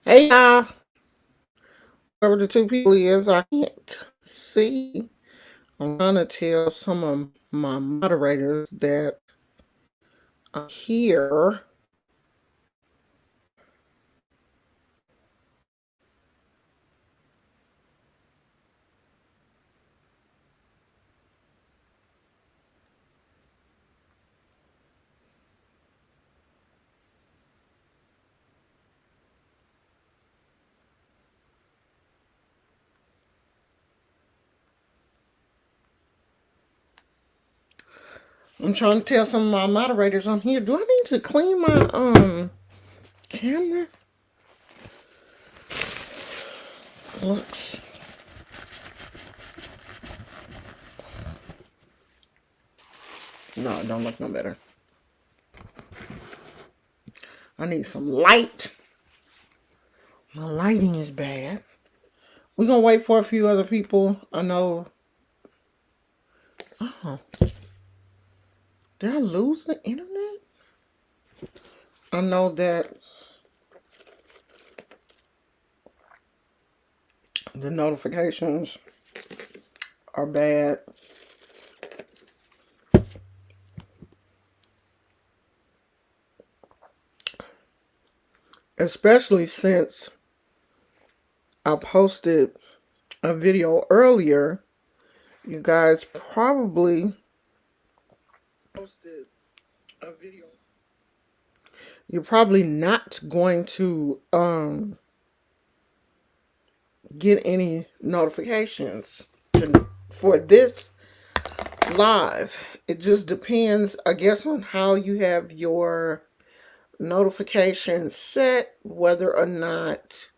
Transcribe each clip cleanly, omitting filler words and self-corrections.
Hey y'all, whoever the two people is, I can't see. I'm trying to tell some of my moderators that I'm here. I'm trying to tell some of my moderators I'm here. Do I need to clean my camera? Looks. No, it don't look no better. I need some light. My lighting is bad. We're gonna wait for a few other people. I know. Oh, did I lose the internet? I know that the notifications are bad. Especially since I posted a video earlier. You guys probably posted a video. You're probably not going to get any notifications for this live. It just depends, I guess, on how you have your notifications set, whether or not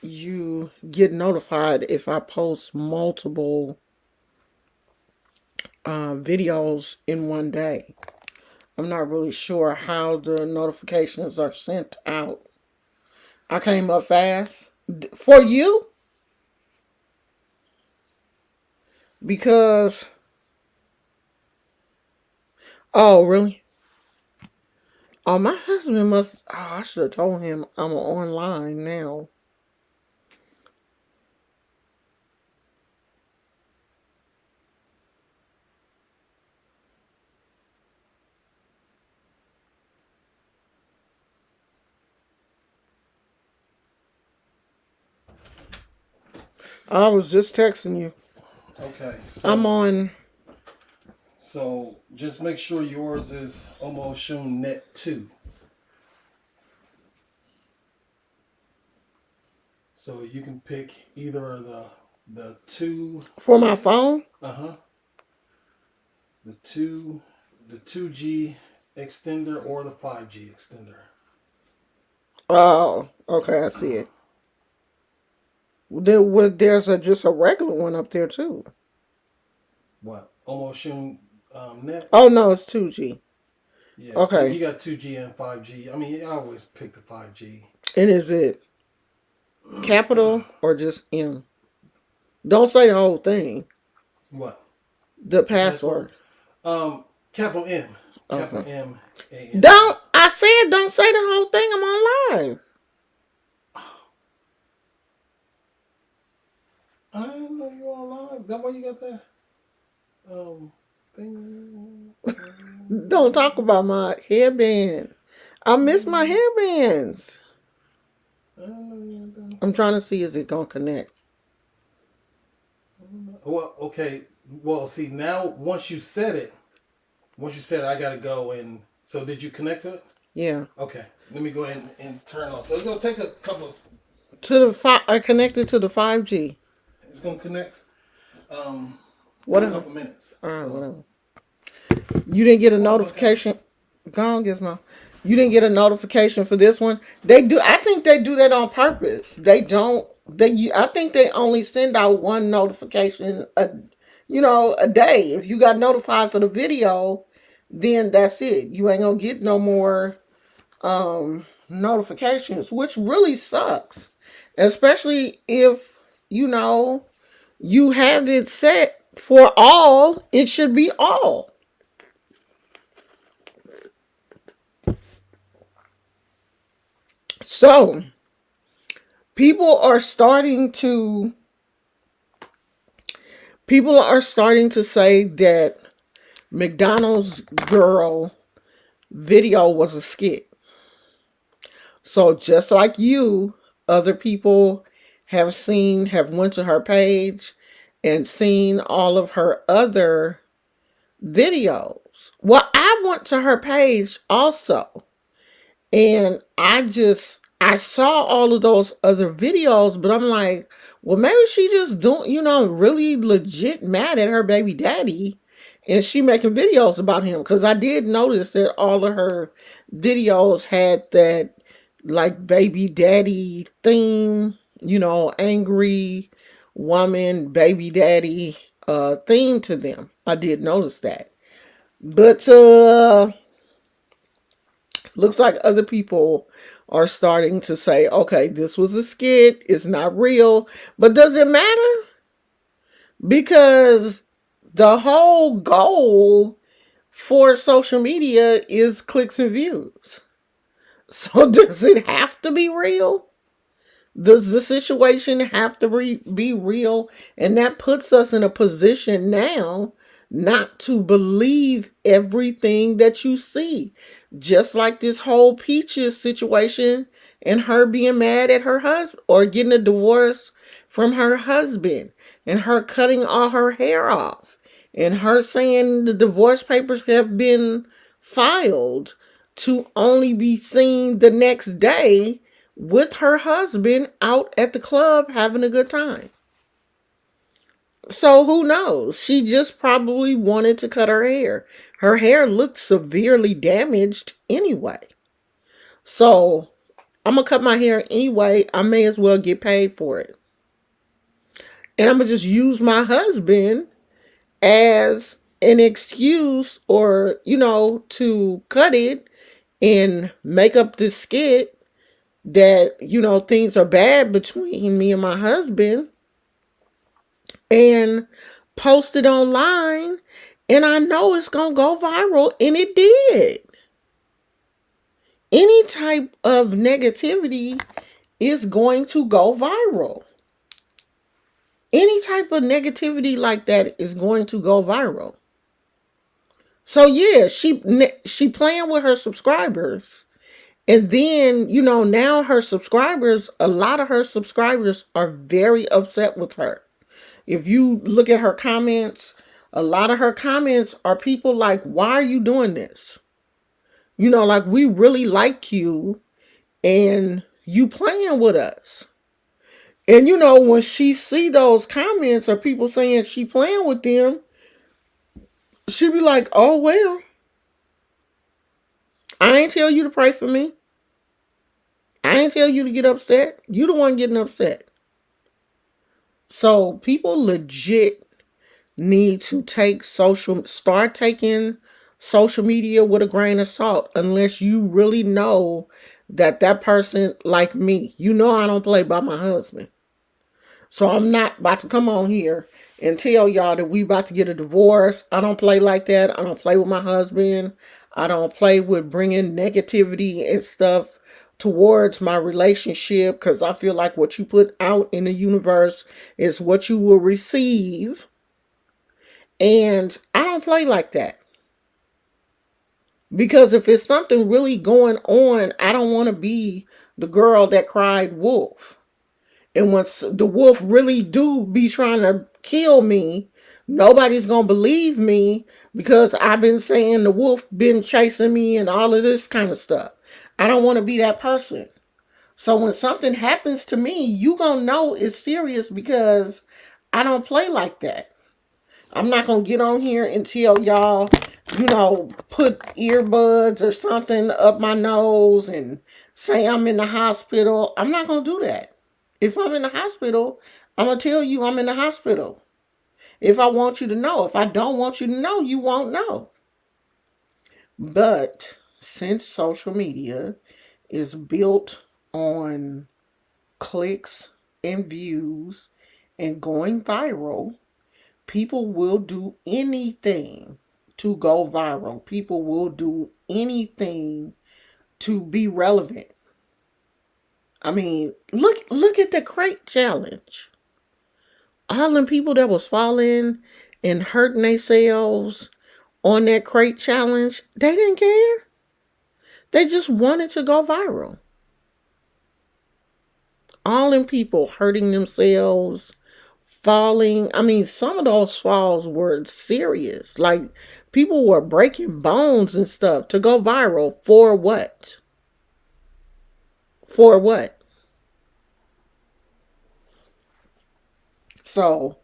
you get notified if I post multiple videos in one day. I'm not really sure how the notifications are sent out. I came up fast. For you? Because, oh, really? Oh, my husband must, oh, I should have told him I'm online now. I was just texting you. Okay. I'm on. So just make sure yours is almost shown net 2. So you can pick either the 2. For my phone? The 2G extender or the 5G extender. Oh, okay, I see it. There's just a regular one up there too. What? Almost shown net? Oh no, it's 2G. Yeah. Okay. You got 2G and 5G. I mean, I always pick the 5G. And is it capital or just M? Don't say the whole thing. What? The password. Capital M. Capital Okay. M. A-N. Don't. I said don't say the whole thing. I'm on live. I didn't know you were online. That why you got that thing? Don't talk about my hairband. I miss my hairbands. I'm trying to see is it gonna connect. Well, okay. Well, see now once you said it, I gotta go and. So did you connect to it? Yeah. Okay. Let me go ahead and turn on. So it's gonna take a couple of. I connected to the 5G. It's gonna connect. In a Whatever. couple minutes. All right, So, whatever. You didn't get a okay. notification. Go on, Gizmo. You didn't get a notification for this one. They do. I think they do that on purpose. They don't. I think they only send out one notification a day. If you got notified for the video, then that's it. You ain't gonna get no more notifications, which really sucks. Especially if you have it set for all. It should be all. So people are starting to people are starting to say that McDonald's girl video was a skit. So just like you, other people have went to her page and seen all of her other videos. Well, I went to her page also, and I saw all of those other videos, but I'm like, well, maybe she just don't, really legit mad at her baby daddy, and she making videos about him. Because I did notice that all of her videos had that like baby daddy theme, angry woman, baby daddy theme to them. I did notice that. But looks like other people are starting to say, okay, this was a skit, it's not real. But does it matter? Because the whole goal for social media is clicks and views. So does it have to be real? Does the situation have to be real? And that puts us in a position now not to believe everything that you see. Just like this whole Peaches situation and her being mad at her husband or getting a divorce from her husband and her cutting all her hair off and her saying the divorce papers have been filed to only be seen the next day with her husband out at the club having a good time. So who knows? She just probably wanted to cut her hair. Her hair looked severely damaged anyway. So I'm going to cut my hair anyway. I may as well get paid for it. And I'm going to just use my husband as an excuse or, to cut it and make up this skit that, things are bad between me and my husband and post it online. And I know it's going to go viral. And it did. Any type of negativity is going to go viral. Any type of negativity like that is going to go viral. So yeah, she playing with her subscribers. And then, now her subscribers, a lot of her subscribers are very upset with her. If you look at her comments, a lot of her comments are people like, why are you doing this? Like we really like you and you playing with us. And when she see those comments or people saying she playing with them, she be like, oh well, I ain't tell you to pray for me. I ain't tell you to get upset. You the one getting upset. So people legit need to start taking social media with a grain of salt unless you really know that person, like me, I don't play by my husband. So I'm not about to come on here and tell y'all that we about to get a divorce. I don't play like that. I don't play with my husband. I don't play with bringing negativity and stuff towards my relationship because I feel like what you put out in the universe is what you will receive. And I don't play like that. Because if it's something really going on, I don't want to be the girl that cried wolf. And once the wolf really do be trying to kill me, nobody's going to believe me because I've been saying the wolf been chasing me and all of this kind of stuff. I don't want to be that person. So when something happens to me, you going to know it's serious because I don't play like that. I'm not going to get on here and tell y'all, put earbuds or something up my nose and say I'm in the hospital. I'm not going to do that. If I'm in the hospital, I'm going to tell you I'm in the hospital. If I want you to know. If I don't want you to know, you won't know. But since social media is built on clicks and views and going viral, people will do anything to go viral. People will do anything to be relevant. I mean, look at the crate challenge. All them people that was falling and hurting themselves on that crate challenge, they didn't care. They just wanted to go viral. All them people hurting themselves, falling. I mean, some of those falls were serious. Like, people were breaking bones and stuff to go viral. For what? For what? So,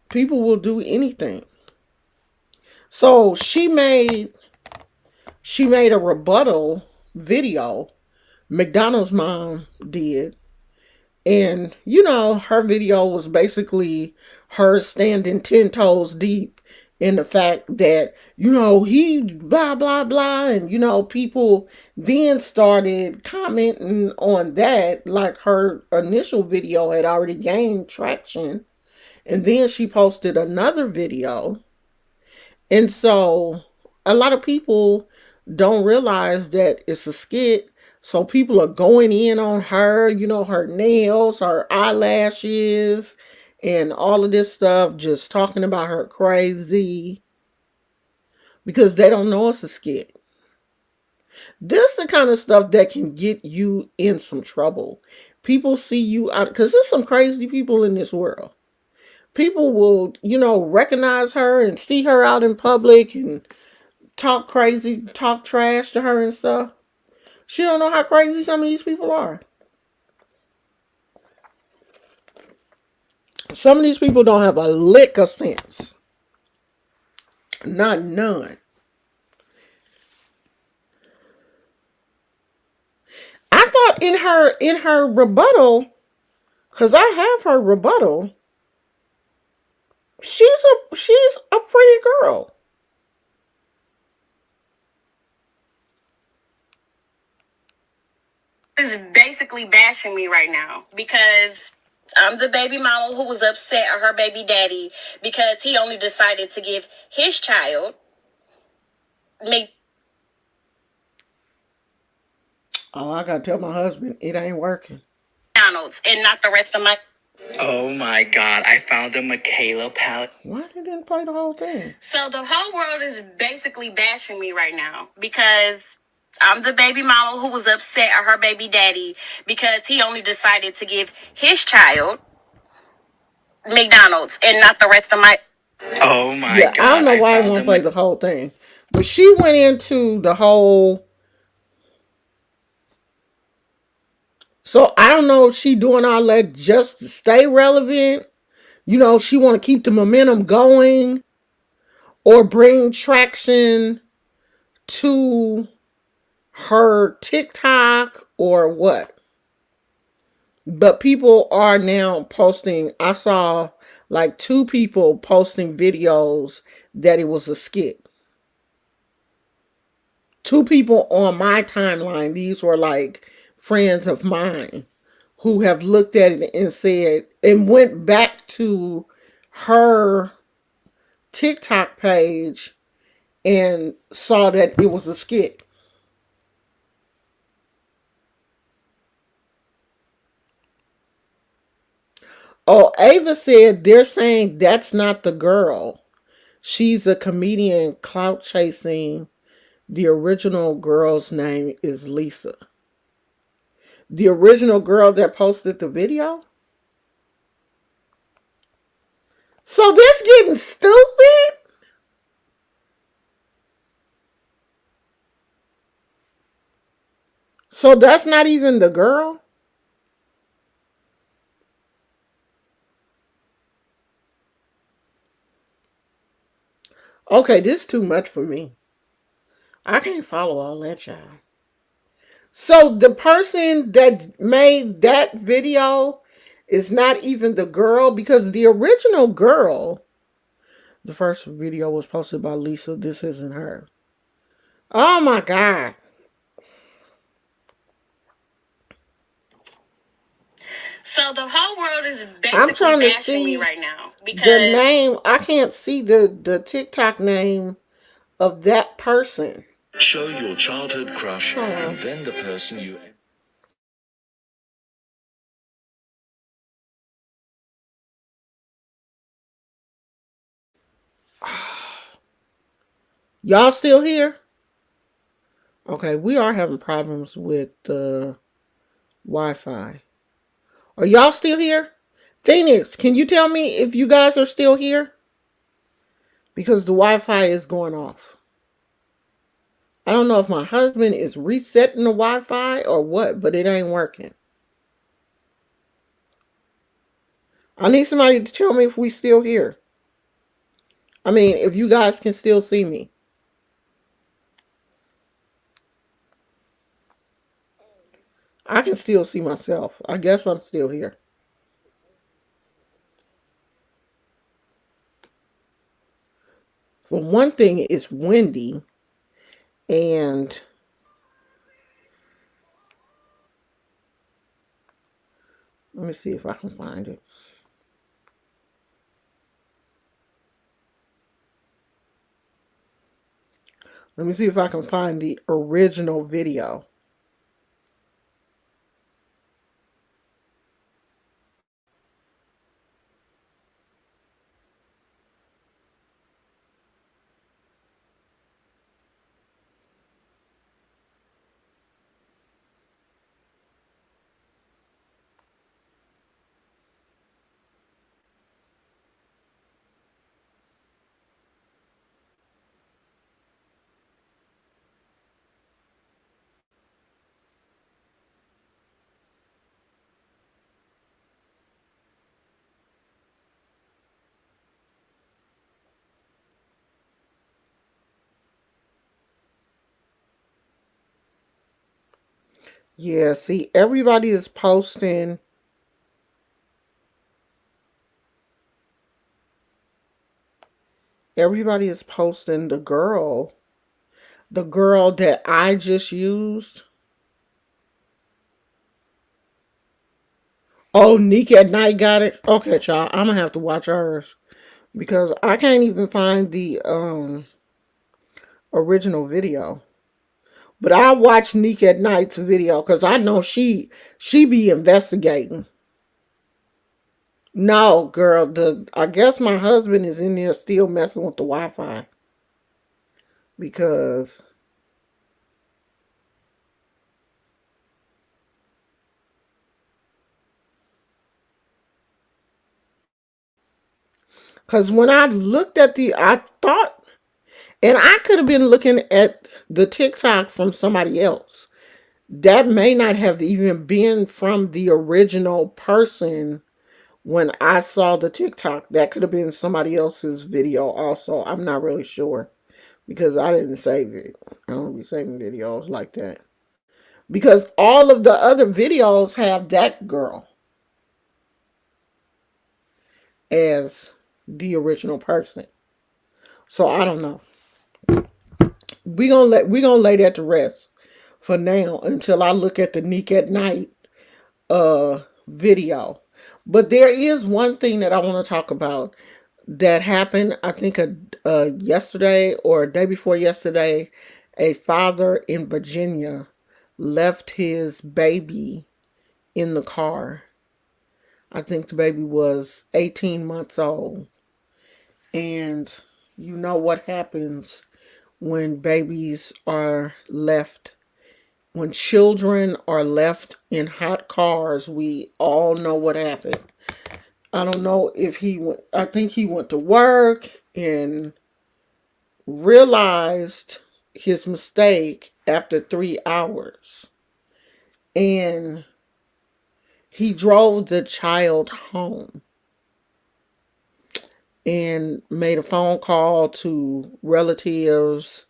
people will do anything. So, she made a rebuttal video. McDonald's mom did. And, her video was basically her standing 10 toes deep in the fact that, he blah, blah, blah. And, people then started commenting on that, like her initial video had already gained traction. And then she posted another video. And so a lot of people don't realize that it's a skit. So people are going in on her, her nails, her eyelashes, and all of this stuff, just talking about her crazy because they don't know it's a skit. This is the kind of stuff that can get you in some trouble. People see you out because there's some crazy people in this world. People will, recognize her and see her out in public and talk crazy, talk trash to her and stuff. She don't know how crazy some of these people are. Some of these people don't have a lick of sense. Not none. I thought in her rebuttal, because I have her rebuttal, she's a pretty girl. Is basically bashing me right now because I'm the baby mama who was upset at her baby daddy because he only decided to give his child Oh, I gotta tell my husband it ain't working. McDonald's and not the rest of my. Oh my god, I found a Michaela palette. Why they didn't play the whole thing? So the whole world is basically bashing me right now because I'm the baby mama who was upset at her baby daddy because he only decided to give his child McDonald's and not the rest of my. Oh my Yeah, god. I don't know why I won't play the whole thing. But she went into the whole. So I don't know if she doing all that just to stay relevant. She want to keep the momentum going or bring traction to her TikTok or what. But people are now posting. I saw like 2 people posting videos that it was a skit. 2 people on my timeline. These were like friends of mine who have looked at it and said, and went back to her TikTok page and saw that it was a skit. Oh, Ava said they're saying that's not the girl. She's a comedian clout chasing. The original girl's name is Lisa. The original girl that posted the video? So this getting stupid? So that's not even the girl? Okay, this is too much for me. I can't follow all that, child. So the person that made that video is not even the girl, because the original girl, the first video was posted by Lisa. This isn't her. Oh my God. So the whole world is I'm basically trying to bashing me see right now the because name. I can't see the TikTok name of that person. Show your childhood crush Hold and on. then the person you Y'all still here? Okay, we are having problems with the Wi-Fi. Are y'all still here? Phoenix, can you tell me if you guys are still here? Because the Wi-Fi is going off. I don't know if my husband is resetting the Wi-Fi or what, but it ain't working. I need somebody to tell me if we still here. I mean, if you guys can still see me. I can still see myself. I guess I'm still here. For one thing, it's windy, and let me see if I can find it. Let me see if I can find the original video. Yeah, see, everybody is posting. Everybody is posting the girl that I just used. Oh, Nick at Night got it. Okay, child, I'm gonna have to watch hers because I can't even find the original video. But I watch Nick at Night's video because I know she be investigating. No, girl, the I guess my husband is in there still messing with the Wi-Fi because when I looked at I thought, and I could have been looking at the TikTok from somebody else. That may not have even been from the original person when I saw the TikTok. That could have been somebody else's video also. I'm not really sure because I didn't save it. I don't be saving videos like that. Because all of the other videos have that girl as the original person. So I don't know. We gonna lay that to rest for now until I look at the Neek at Night video. But there is one thing that I want to talk about that happened. I think yesterday or a day before yesterday, a father in Virginia left his baby in the car. I think the baby was 18 months old. And you know what happens when babies are left, when children are left in hot cars. We all know what happened. I don't know if he went, I think he went to work and realized his mistake after 3 hours. And he drove the child home and made a phone call to relatives,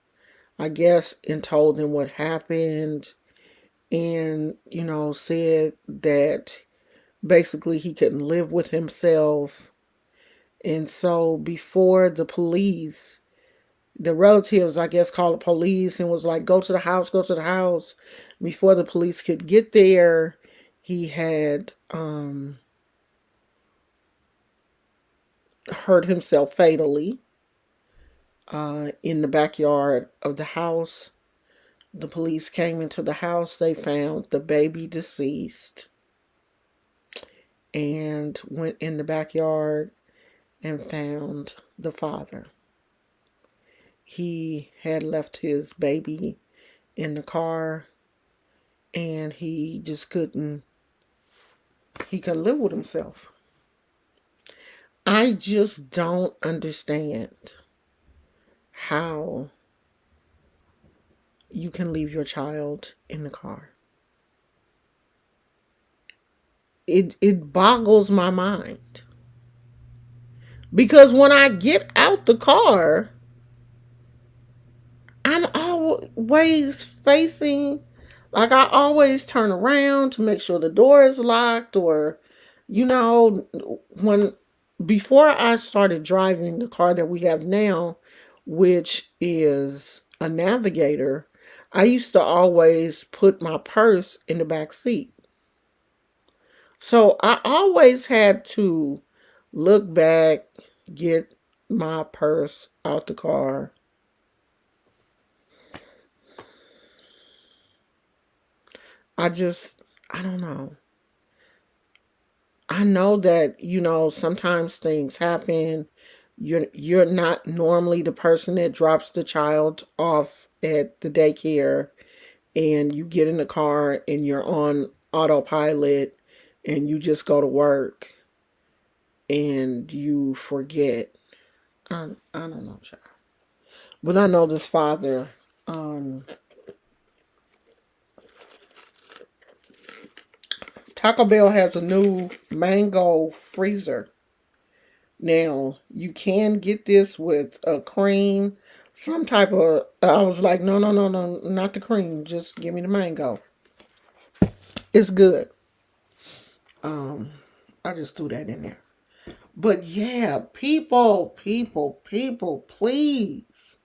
I guess, and told them what happened. And, said that basically he couldn't live with himself. And so before the relatives, I guess, called the police and was like, go to the house, go to the house. Before the police could get there, he had hurt himself fatally in the backyard of the house. The police came into the house. They found the baby deceased and went in the backyard and found the father. he had left his baby in the car, and he couldn't live with himself. I just don't understand how you can leave your child in the car. It boggles my mind. Because when I get out the car, I'm always facing, like, I always turn around to make sure the door is locked, or, you know, when, before I started driving the car that we have now, which is a Navigator, I used to always put my purse in the back seat. So I always had to look back, get my purse out the car. I just, I don't know. I know that, sometimes things happen. You're not normally the person that drops the child off at the daycare, and you get in the car and you're on autopilot and you just go to work and you forget. I don't know, child. But I know this father, um Taco Bell has a new mango freezer. Now, you can get this with a cream, some type of. I was like, no, no, no, no, not the cream. Just give me the mango. It's good. Um, I just threw that in there. But yeah, people, please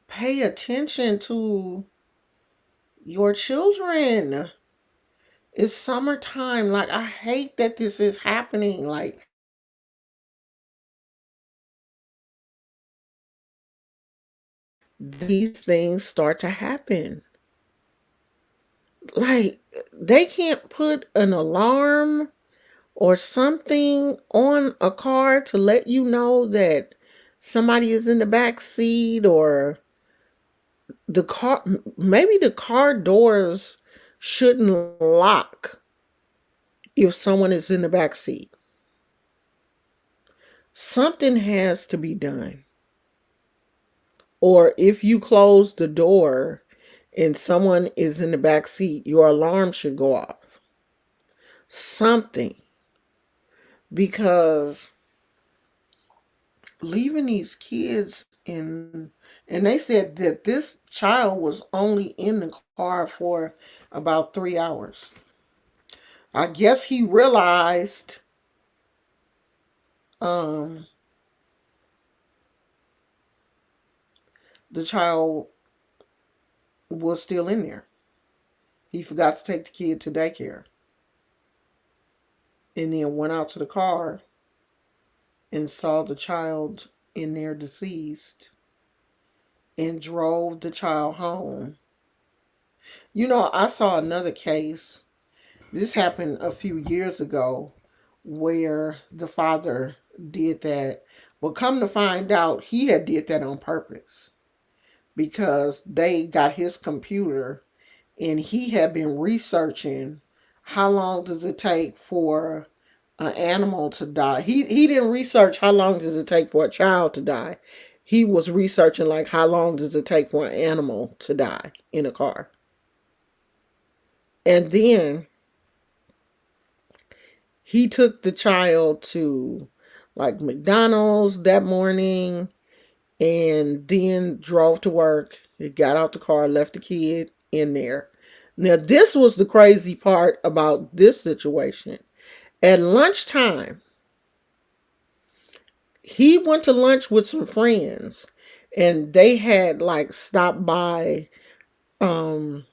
pay attention to your children. It's summertime. Like, I hate that this is happening. Like, these things start to happen. Like, they can't put an alarm or something on a car to let you know that somebody is in the back seat, or the car, maybe the car doors shouldn't lock if someone is in the back seat. Something has to be done. Or if you close the door and someone is in the back seat, your alarm should go off. Something. Because leaving these kids in, and they said that this child was only in the car for about 3 hours. I guess he realized um the child was still in there. He forgot to take the kid to daycare, and then went out to the car and saw the child in there deceased, and drove the child home. I saw another case. This happened a few years ago, where the father did that. But come to find out, he had did that on purpose, because they got his computer, and he had been researching how long does it take for an animal to die. He didn't research how long does it take for a child to die. He was researching, like, how long does it take for an animal to die in a car. And then he took the child to, like, McDonald's that morning, and then drove to work. He got out the car, left the kid in there. Now, this was the crazy part about this situation. At lunchtime, he went to lunch with some friends, and they had, like, stopped by um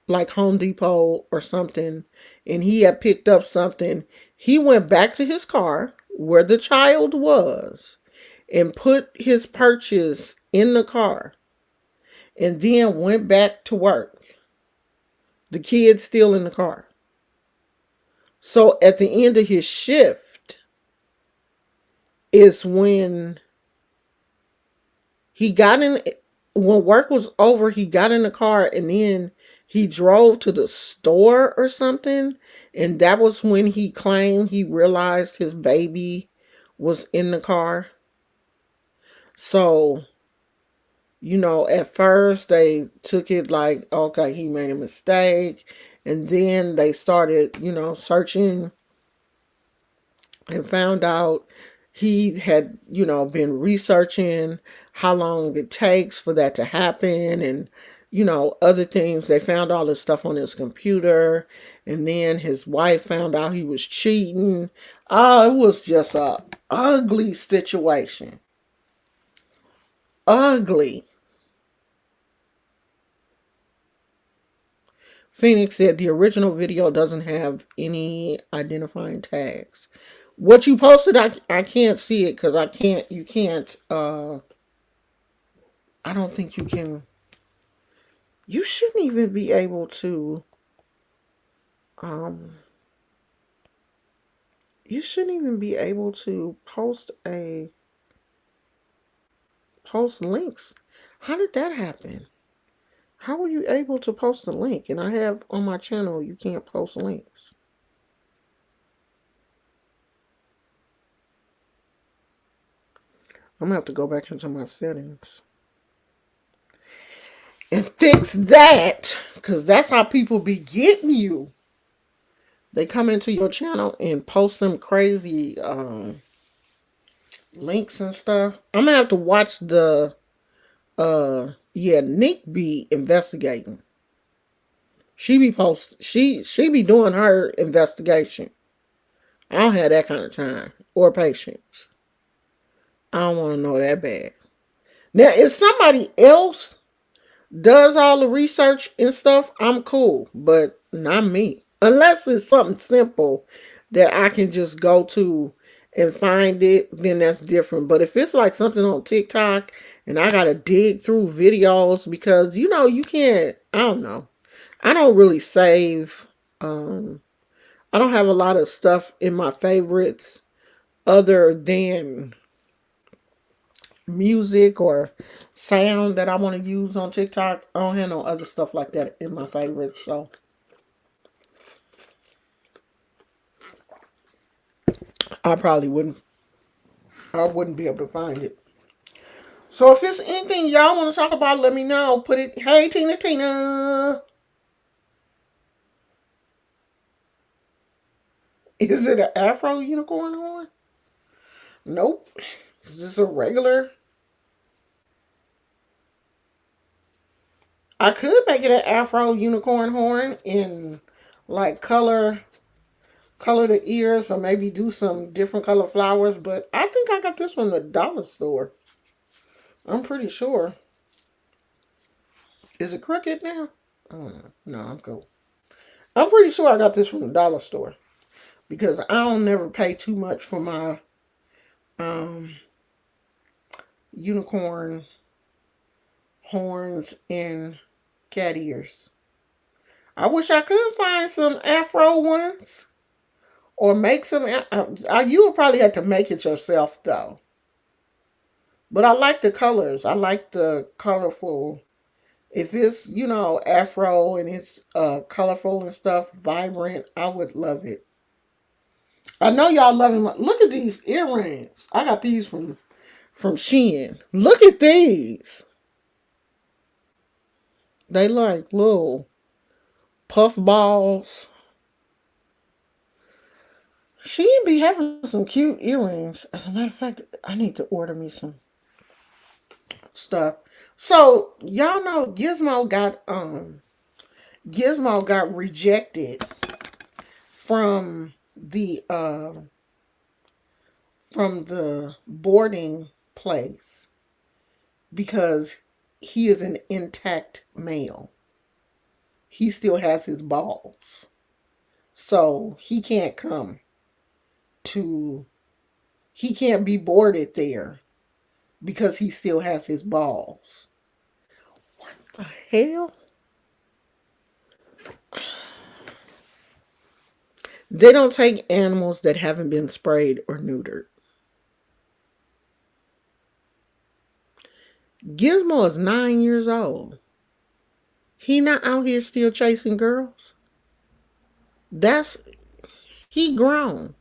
like Home Depot or something, and he had picked up something. He went back to his car where the child was and put his purchase in the car, and then went back to work. The kid's still in the car. So at the end of his shift is when He got in when work was over. He got in the car and then he drove to the store or something. And that was when he claimed he realized his baby was in the car. So, at first they took it like, okay, he made a mistake. And then they started, searching and found out he had, been researching how long it takes for that to happen and, other things. They found all this stuff on his computer. And then his wife found out he was cheating. Oh, it was just a ugly situation. Ugly. Phoenix said the original video doesn't have any identifying tags. What you posted, I can't see it because you can't, I don't think you can, you shouldn't even be able to, um, you shouldn't even be able to post links. How did that happen? How were you able to post a link? And I have on my channel, you can't post links. I'm gonna have to go back into my settings and fix that, because that's how people be getting you. They come into your channel and post them crazy links and stuff. I'm gonna have to watch the Nick be investigating. She be doing her investigation. I don't have that kind of time or patience. I don't want to know that bad. Now, if somebody else does all the research and stuff, I'm cool, but not me. Unless it's something simple that I can just go to and find it, then that's different. But if it's like something on TikTok and I gotta dig through videos because you can't, I don't know. I don't really save. I don't have a lot of stuff in my favorites other than music or sound that I want to use on TikTok. I don't have no other stuff like that in my favorites, so I probably wouldn't. I wouldn't be able to find it. So if it's anything y'all want to talk about, let me know. Put it. Hey, Tina. Is it an Afro unicorn horn? Nope. Is this a regular? I could make it an Afro unicorn horn in like color the ears or maybe do some different color flowers, but I think I got this from the dollar store. I'm pretty sure. Is it crooked now? Oh, no, I'm cool. I'm pretty sure I got this from the dollar store because I don't never pay too much for my um, unicorn horns and cat ears. I wish I could find some Afro ones or make some. You would probably have to make it yourself though. But I like the colors. I like the colorful. If it's, Afro and it's colorful and stuff, vibrant, I would love it. I know y'all love him. Look at these earrings. I got these from Shein. Look at these. They like little puff balls. Shein be having some cute earrings. As a matter of fact, I need to order me some stuff. So y'all know Gizmo got rejected from the boarding place because he is an intact male. He still has his balls. So to he can't be boarded there because he still has his balls. What the hell? They don't take animals that haven't been sprayed or neutered. Gizmo is 9 years old. He not out here still chasing girls. That's he grown.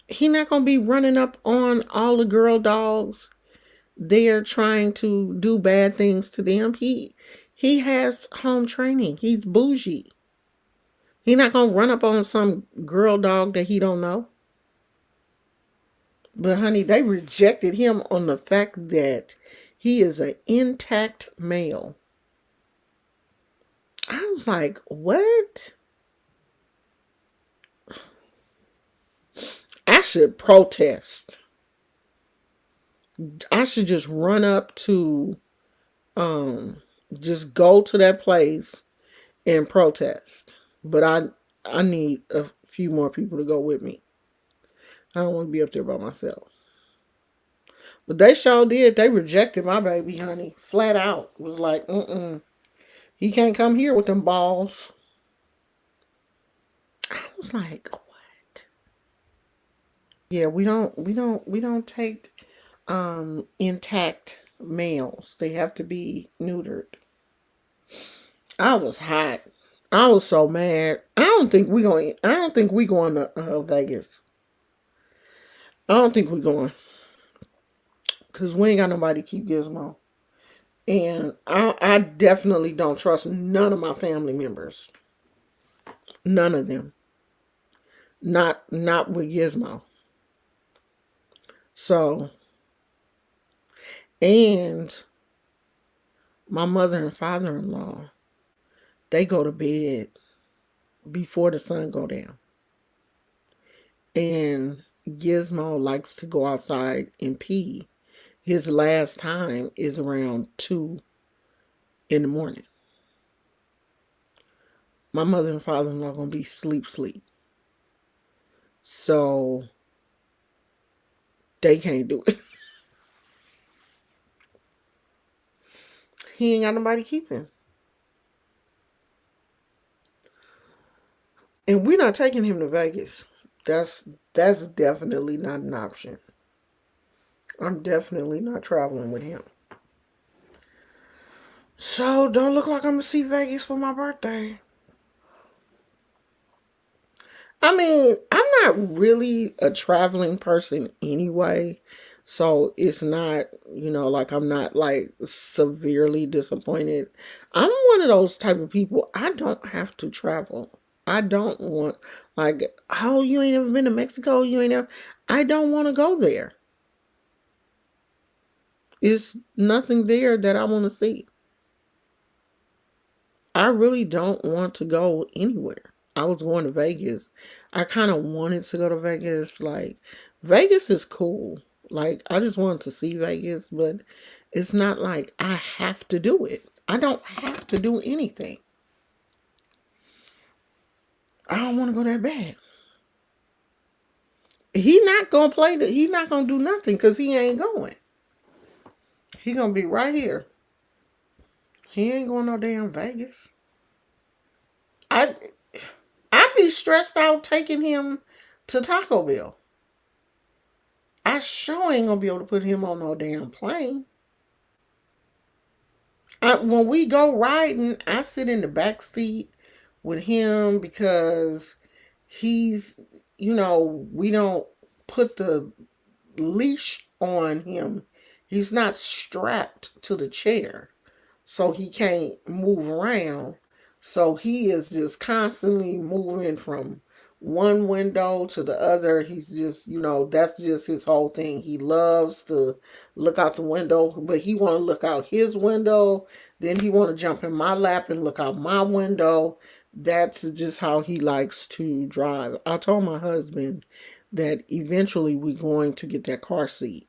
He not gonna be running up on all the girl dogs. They're trying to do bad things to them. He has home training. He's bougie. He not gonna run up on some girl dog that he don't know. But honey, they rejected him on the fact that he is an intact male. I was like, what? I should protest. I should just run up to just go to that place and protest. But I need a few more people to go with me. I don't want to be up there by myself. But they sure did. They rejected my baby, honey. Flat out. It was like, he can't come here with them balls. I was like, what? Yeah, we don't take intact males. They have to be neutered. I was hot. I was so mad. I don't think we going to Vegas. I don't think we going because we ain't got nobody to keep Gizmo. And I definitely don't trust none of my family members. None of them. Not with Gizmo. So, and my mother and father-in-law, they go to bed before the sun go down. And Gizmo likes to go outside and pee. His last time is around 2 in the morning. My mother and father-in-law gonna be sleep. So they can't do it. He ain't got nobody keeping. And we're not taking him to Vegas. That's definitely not an option. I'm definitely not traveling with him. So don't look like I'm gonna see Vegas for my birthday. I mean, I'm not really a traveling person anyway. So it's not, like I'm not like severely disappointed. I'm one of those type of people. I don't have to travel. I don't want like, oh, you ain't ever been to Mexico, you ain't ever I don't want to go there. It's nothing there that I want to see. I really don't want to go anywhere. I was going to Vegas. I kind of wanted to go to Vegas. Like, Vegas is cool. Like, I just wanted to see Vegas, but it's not like I have to do it. I don't have to do anything. I don't want to go that bad. He not gonna do nothing because he ain't going. He gonna be right here. He ain't going no damn Vegas. I I'd be stressed out taking him to Taco Bell. I sure ain't gonna be able to put him on no damn plane. When we go riding, I sit in the back seat with him because he's, we don't put the leash on him. He's not strapped to the chair, so he can't move around. So he is just constantly moving from one window to the other. He's just, that's just his whole thing. He loves to look out the window, but he want to look out his window. Then he want to jump in my lap and look out my window. That's just how he likes to drive. I told my husband that eventually we're going to get that car seat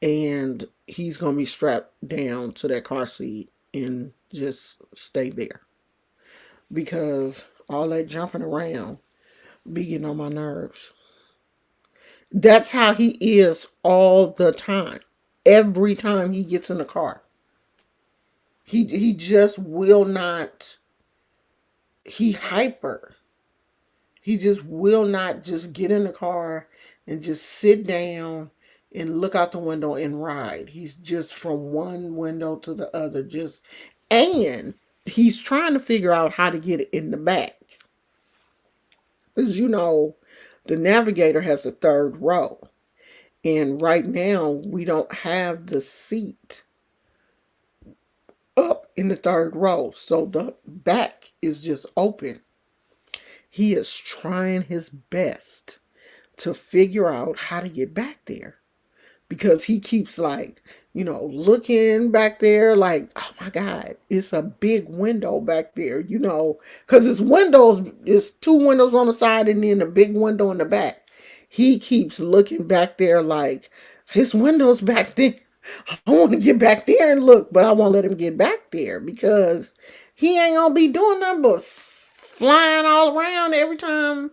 and he's going to be strapped down to that car seat and just stay there because all that jumping around be getting on my nerves. That's how he is all the time. Every time he gets in the car, he just will not. He hyper. He just will not just get in the car and just sit down and look out the window and ride. He's just from one window to the other, and he's trying to figure out how to get it in the back. As you know, the navigator has a third row. And right now, we don't have the seat up in the third row. So the back is just open. He is trying his best to figure out how to get back there because he keeps like, looking back there like, oh my God, it's a big window back there, because it's two windows on the side and then a big window in the back. He keeps looking back there like, his window's back there. I want to get back there and look, but I won't let him get back there because he ain't gonna be doing nothing but flying all around every time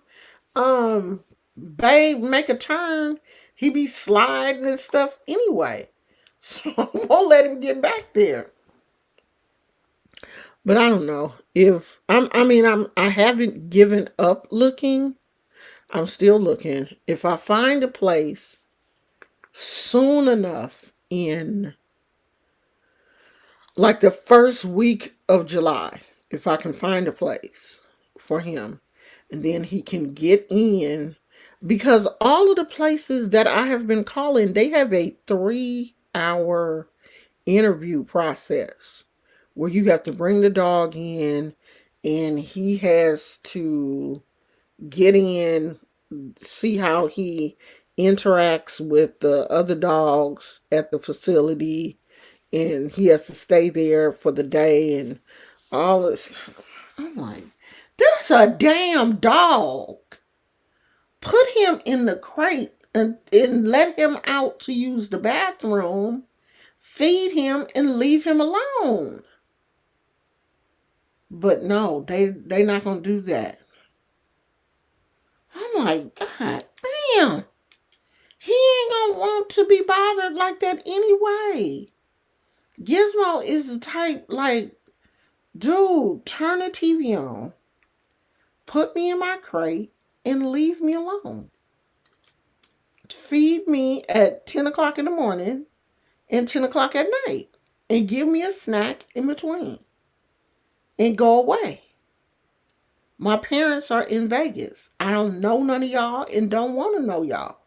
babe make a turn. He be sliding and stuff anyway. So I won't let him get back there. But I don't know. If I haven't given up looking. I'm still looking. If I find a place soon enough in like the first week of July, if I can find a place for him, and then he can get in, because all of the places that I have been calling, they have a 3-hour interview process where you have to bring the dog in and he has to get in, see how he interacts with the other dogs at the facility, and he has to stay there for the day and all this. I'm like, that's a damn dog. Put him in the crate and let him out to use the bathroom, feed him, and leave him alone. But no, they not gonna do that. I'm like, God damn. He ain't gonna want to be bothered like that anyway. Gizmo is the type like, dude, turn the TV on, put me in my crate, and leave me alone. Feed me at 10 o'clock in the morning and 10 o'clock at night. And give me a snack in between. And go away. My parents are in Vegas. I don't know none of y'all and don't want to know y'all.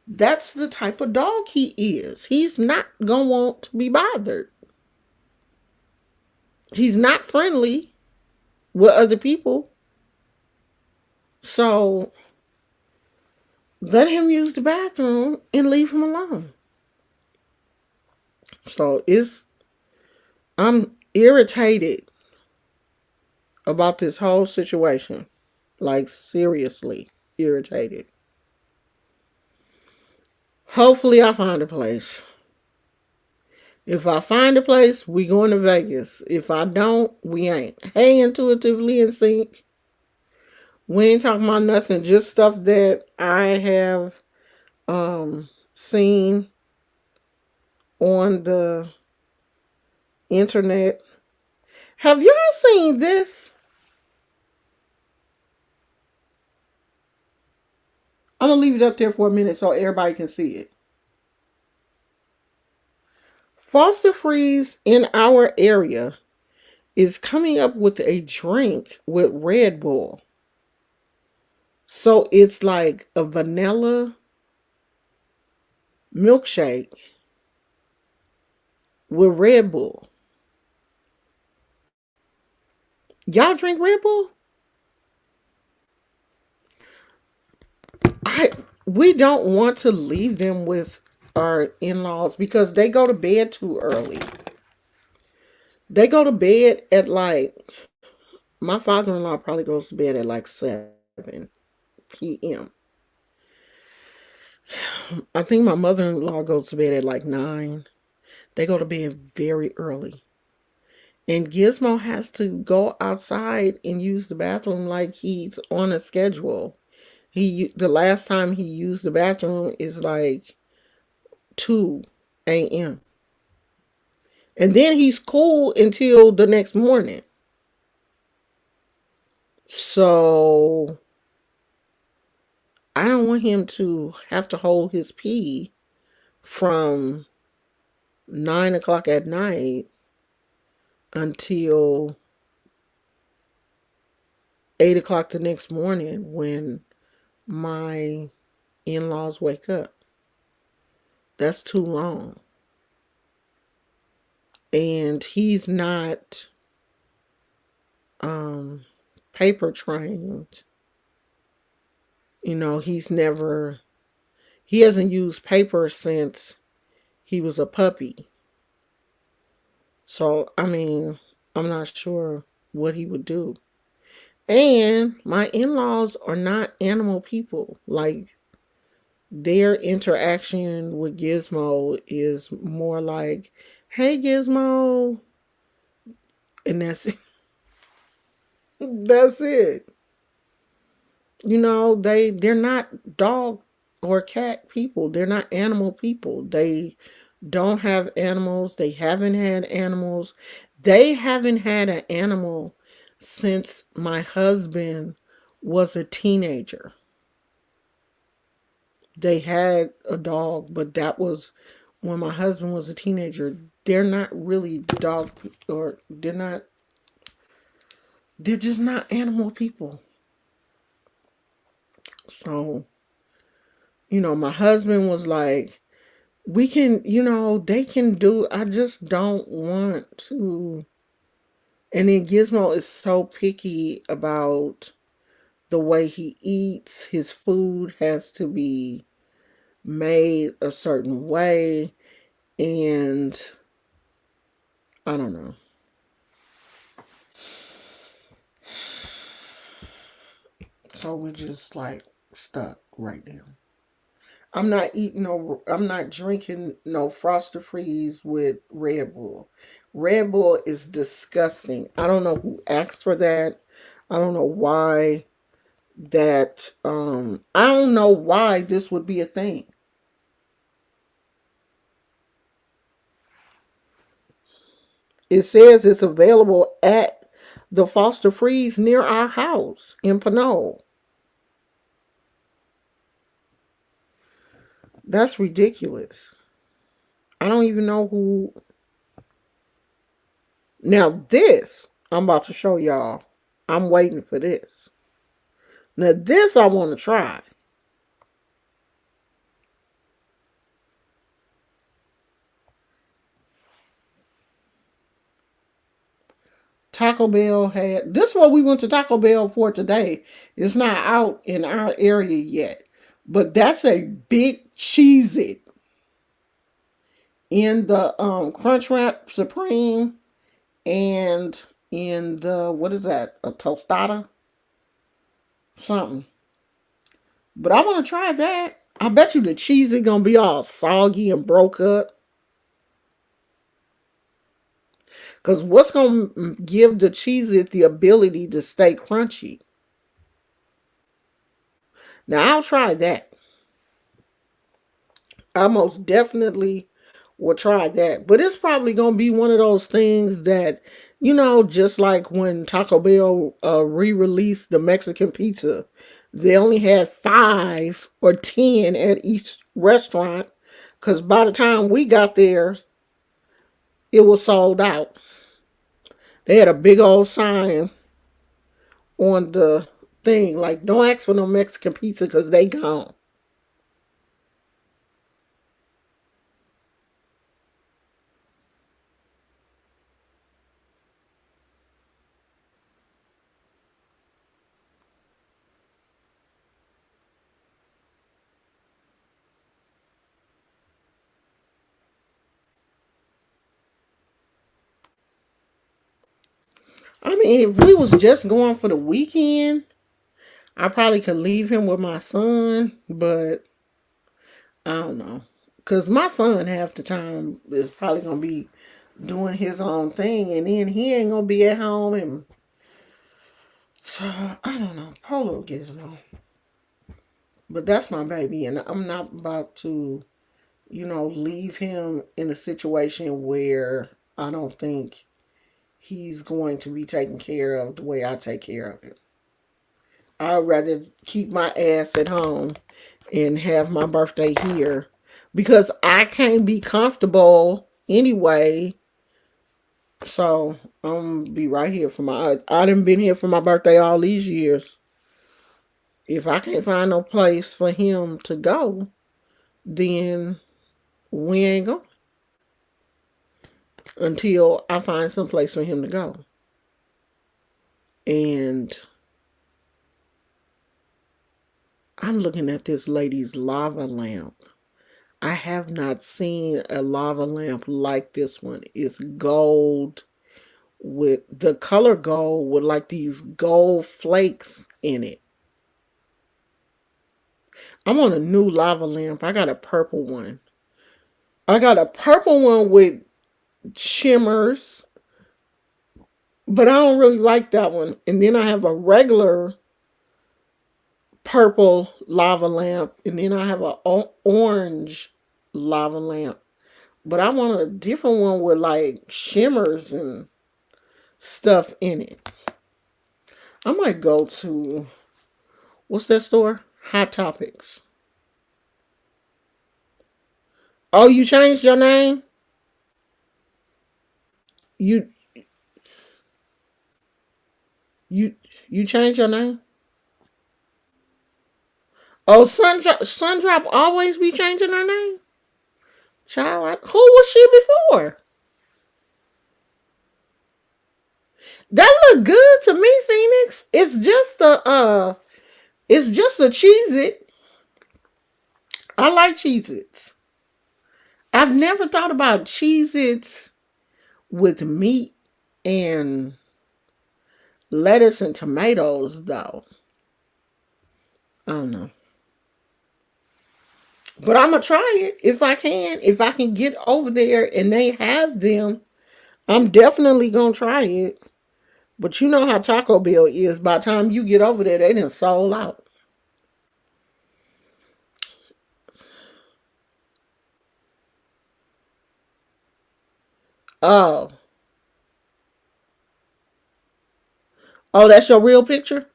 That's the type of dog he is. He's not going to want to be bothered. He's not friendly with other people. So let him use the bathroom and leave him alone. So I'm irritated about this whole situation. Like, seriously irritated. Hopefully I find a place. If I find a place, we going to Vegas. If I don't, we ain't. Hey, Intuitively in Sync. We ain't talking about nothing, just stuff that I have seen on the internet. Have y'all seen this? I'm going to leave it up there for a minute so everybody can see it. Foster Freeze in our area is coming up with a drink with Red Bull. So it's like a vanilla milkshake with Red Bull. Y'all drink Red Bull? We don't want to leave them with our in-laws because they go to bed too early. They go to bed at like, my father-in-law probably goes to bed at like 7 p.m. I think my mother-in-law goes to bed at like 9. They go to bed very early. And Gizmo has to go outside and use the bathroom like he's on a schedule. The last time he used the bathroom is like 2 a.m. And then he's cool until the next morning. So I don't want him to have to hold his pee from 9 o'clock at night until 8 o'clock the next morning when my in laws wake up. That's too long. And he's not um, paper trained. He hasn't used paper since he was a puppy. So, I mean, I'm not sure what he would do. And my in laws are not animal people. Like, their interaction with Gizmo is more like, hey, Gizmo. And that's it. They're not dog or cat people. They're not animal people. They don't have animals. They haven't had animals. They haven't had an animal since my husband was a teenager. They had a dog, but that was when my husband was a teenager. They're not really dog, or they're just not animal people. So, my husband was like, we can, they can do, I just don't want to. And then Gizmo is so picky about the way he eats. His food has to be made a certain way. And I don't know. So we're just like stuck right now. I'm not drinking no Frosted Freeze with Red Bull. Red Bull is disgusting. I don't know who asked for that. I don't know why I don't know why this would be a thing. It says it's available at the Foster Freeze near our house in Pinole. That's ridiculous. I don't even know who. Now, this, I'm about to show y'all. I'm waiting for this. Now, this I want to try. Taco Bell had. This is what we went to Taco Bell for today. It's not out in our area yet. But that's a big Cheez It in the Crunch Wrap Supreme and in the, what is that? A tostada? Something. But I want to try that. I bet you the cheese is going to be all soggy and broke up. Because what's going to give the Cheez It the ability to stay crunchy? Now, I'll try that. I most definitely will try that. But it's probably going to be one of those things that, just like when Taco Bell re-released the Mexican pizza, they only had 5 or 10 at each restaurant. Because by the time we got there, it was sold out. They had a big old sign on the thing like, don't ask for no Mexican pizza because they gone. I mean, if we was just going for the weekend, I probably could leave him with my son, but I don't know. Because my son, half the time, is probably going to be doing his own thing, and then he ain't going to be at home. And so, I don't know. Polo Gizmo. But that's my baby, and I'm not about to, leave him in a situation where I don't think he's going to be taken care of the way I take care of him. I'd rather keep my ass at home and have my birthday here because I can't be comfortable anyway. So I'm gonna be right here for my. I done been here for my birthday all these years. If I can't find no place for him to go, then we ain't going until I find some place for him to go. And I'm looking at this lady's lava lamp. I have not seen a lava lamp like this one. It's gold with the color gold with like these gold flakes in it. I'm on a new lava lamp. I got a purple one. I got a purple one with shimmers, but I don't really like that one. And then I have a regular purple lava lamp, and then I have an orange lava lamp. But I want a different one with like shimmers and stuff in it. I might go to, what's that store? Hot Topics. Oh, you changed your name? You you you changed your name? Oh, Sundrop always be changing her name? Child, who was she before? That look good to me, Phoenix. It's just a Cheez-It. I like Cheez-Its. I've never thought about Cheez-Its with meat and lettuce and tomatoes though. I don't know. But I'm gonna try it if I can. If I can get over there and they have them, I'm definitely gonna try it. But you know how Taco Bell is. By the time you get over there, they done sold out. Oh. Oh, that's your real picture?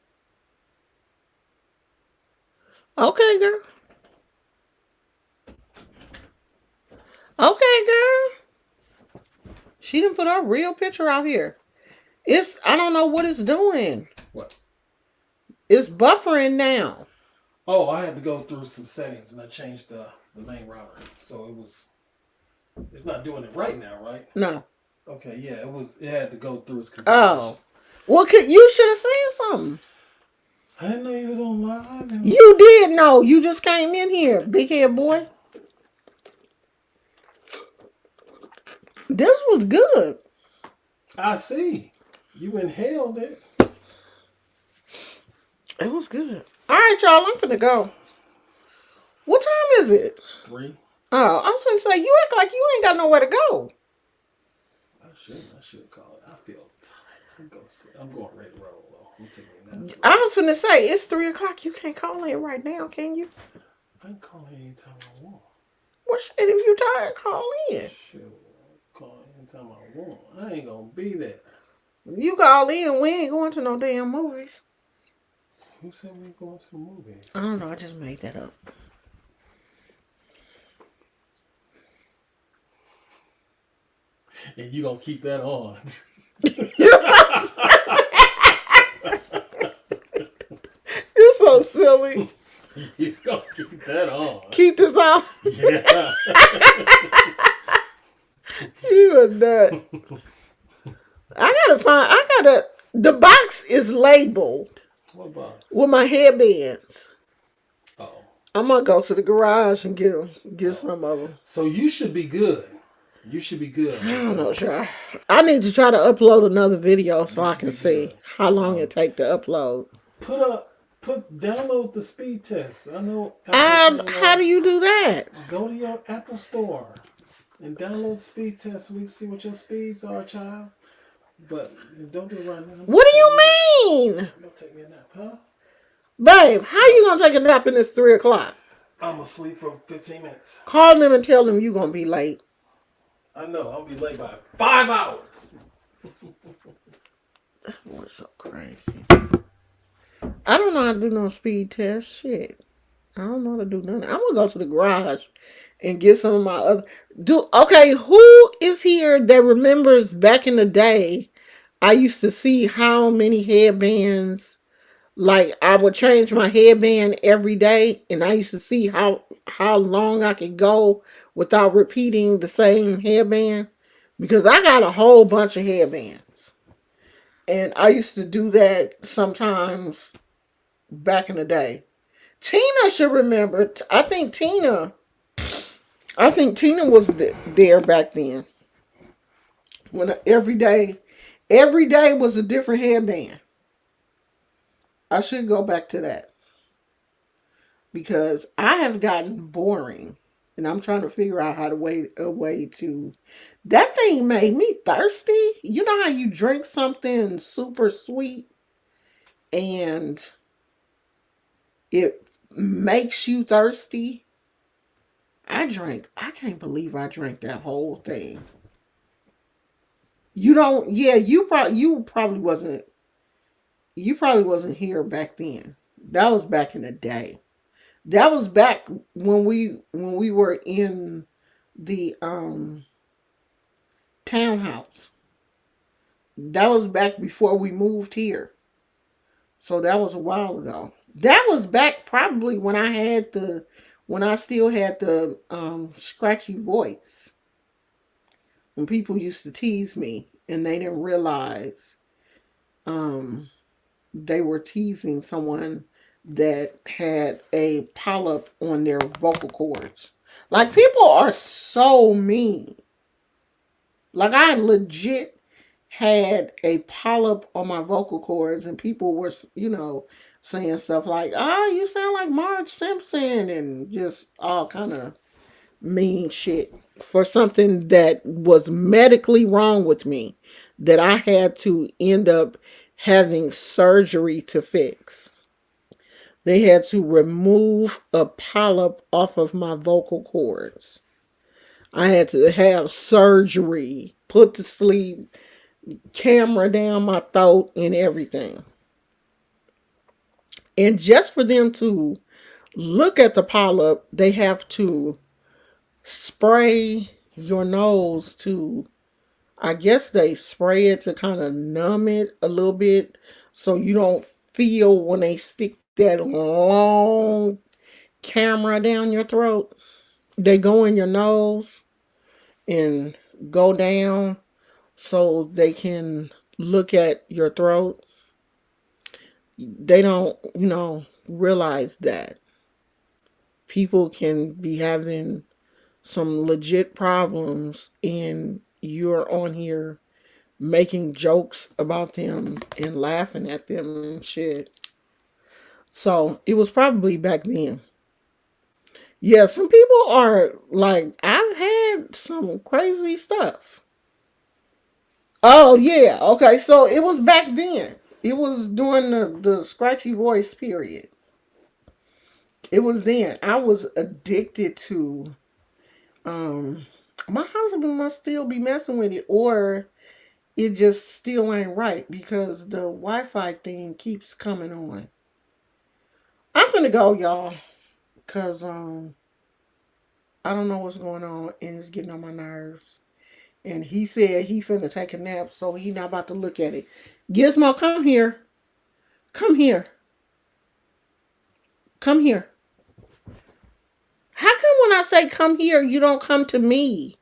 Okay, girl. Okay, girl. She didn't put her real picture out here. I don't know what it's doing. What? It's buffering now. Oh, I had to go through some settings and I changed the main router. So it's not doing it right now, right? No. Okay, yeah, it had to go through its configuration. Oh. Well, you should have said something. I didn't know he was online. You did know. You just came in here, big head boy. This was good. I see. You inhaled it. It was good. All right, y'all. I'm finna go. What time is it? 3. Oh, I was gonna say you act like you ain't got nowhere to go. I should call it. I feel tired. I'm going ready to roll though. I'm taking a nap. I was finna say it's 3:00. You can't call in right now, can you? I can call it anytime I want. Well, shit, if you tired, call in. Sure, call it anytime I want. I ain't gonna be there. You call in. We ain't going to no damn movies. Who said we ain't going to the movies? I don't know. I just made that up. And you gonna keep that on? You're so silly. You gonna keep that on? Keep this on. Yeah. You a nut. The box is labeled. What box? With my headbands. Oh. I'm gonna go to the garage and get some of them. So you should be good. You should be good. I don't know, sure. I need to try to upload another video so I can see how long it take to upload. Download the speed test. I know. How do you do that? Go to your Apple store and download the speed test so we can see what your speeds are, child. But don't do it right now. What do you mean? I'm gonna take me a nap, huh? Babe, how you gonna take a nap in this 3:00? I'm gonna sleep for 15 minutes. Call them and tell them you gonna be late. I know. I'll be late by 5 hours. That boy's so crazy. I don't know how to do no speed test. Shit. I don't know how to do nothing. I'm gonna go to the garage and get some of my other do okay, who is here that remembers back in the day I used to see how many headbands, like I would change my headband every day and I used to see how long I could go without repeating the same headband because I got a whole bunch of headbands. And I used to do that sometimes back in the day. Tina should remember. I think Tina was there back then when every day was a different headband. I should go back to that because I have gotten boring, and I'm trying to figure out how to wait a way to. That thing made me thirsty. You know how you drink something super sweet and it makes you thirsty. I can't believe I drank that whole thing. You don't, yeah, you probably wasn't here back then. That was back in the day. That was back when we were in the townhouse. That was back before we moved here. So that was a while ago. That was back probably when I still had the scratchy voice. When people used to tease me and they didn't realize um they were teasing someone that had a polyp on their vocal cords. Like people are so mean. Like I legit had a polyp on my vocal cords and people were, saying stuff like, "Ah, you sound like Marge Simpson," and just all kind of mean shit for something that was medically wrong with me that I had to end up having surgery to fix. They had to remove a polyp off of my vocal cords. I had to have surgery, put to sleep, camera down my throat, and everything. And just for them to look at the polyp, they have to spray your nose to, I guess they spray it to kind of numb it a little bit so you don't feel when they stick that long camera down your throat. They go in your nose and go down so they can look at your throat. They don't, realize that people can be having some legit problems and you're on here making jokes about them and laughing at them and shit. So it was probably back then. Yeah, some people are like, I've had some crazy stuff. Oh, yeah. Okay, so it was back then. It was during the scratchy voice period. It was then. I was addicted to, um, my husband must still be messing with it, or it just still ain't right because the Wi-Fi thing keeps coming on. I'm finna go, y'all, cause I don't know what's going on and it's getting on my nerves. And he said he finna take a nap, so he not about to look at it. Gizmo, come here. Come here. Come here. How come when I say come here, you don't come to me?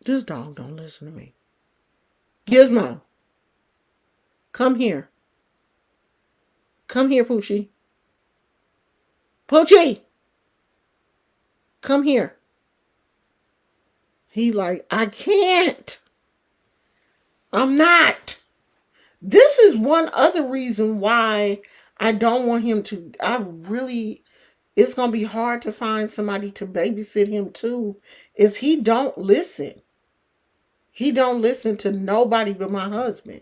This dog don't listen to me. Gizmo, come here. Come here, Poochie. Poochie, come here. He like, I can't. I'm not. This is one other reason why I don't want him to. It's going to be hard to find somebody to babysit him too. Is he don't listen. He don't listen to nobody but my husband.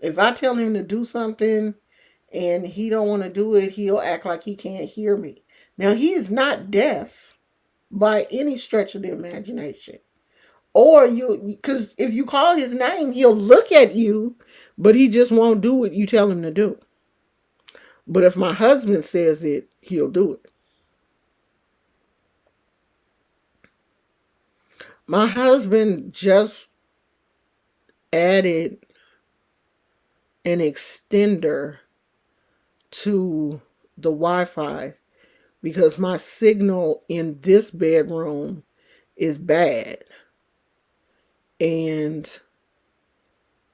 If I tell him to do something and he don't want to do it, he'll act like he can't hear me. Now, he is not deaf by any stretch of the imagination. Or you, because if you call his name, he'll look at you, but he just won't do what you tell him to do. But if my husband says it, he'll do it. My husband just added an extender to the Wi-Fi because my signal in this bedroom is bad. And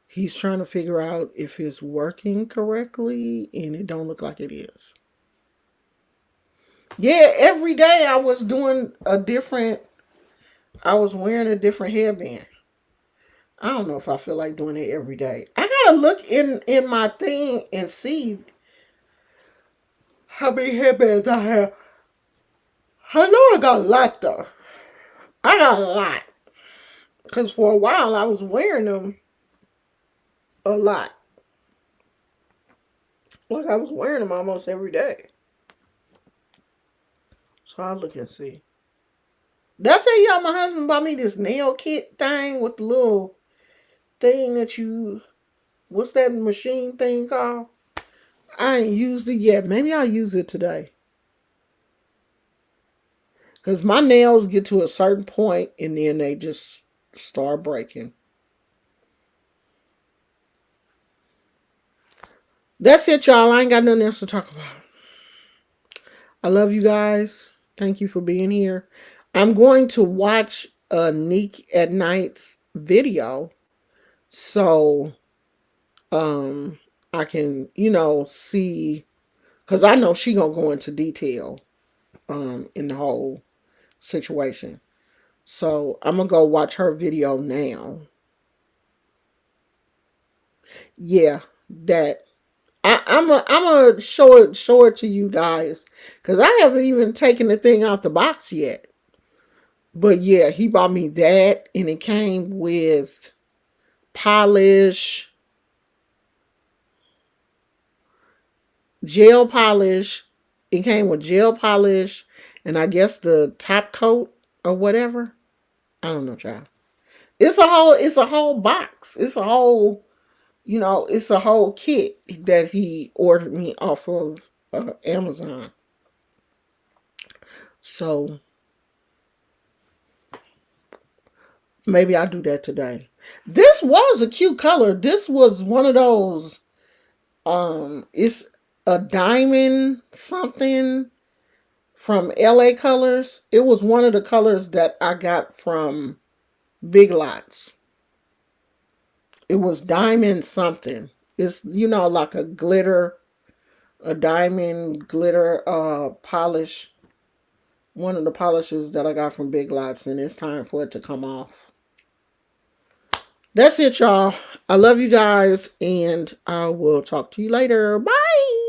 he's trying to figure out if it's working correctly, and it don't look like it is. Yeah, every day I was doing a different, I was wearing a different headband. I don't know if I feel like doing it every day. I gotta look in my thing and see how many headbands I have. I know I got a lot though. I got a lot. Because for a while I was wearing them a lot. Like I was wearing them almost every day. So I'll look and see. Did I tell y'all my husband bought me this nail kit thing with the little thing that you, what's that machine thing called? I ain't used it yet. Maybe I'll use it today. Because my nails get to a certain point and then they just start breaking. That's it, y'all. I ain't got nothing else to talk about. I love you guys. Thank you for being here. I'm going to watch Neek at Night's video so I can, see, because I know she gonna go into detail in the whole situation. So I'm gonna go watch her video now. Yeah, that I'm gonna show it to you guys because I haven't even taken the thing out the box yet. But yeah, he bought me that, and it came with polish, gel polish. It came with gel polish, and I guess the top coat or whatever. I don't know, child. It's a whole box. It's a whole kit that he ordered me off of Amazon. So maybe I'll do that today. This was a cute color. This was one of those. It's a diamond something from LA Colors. It was one of the colors that I got from Big Lots. It was diamond something. It's like a diamond glitter polish. One of the polishes that I got from Big Lots, and it's time for it to come off. That's it, y'all. I love you guys, and I will talk to you later. Bye.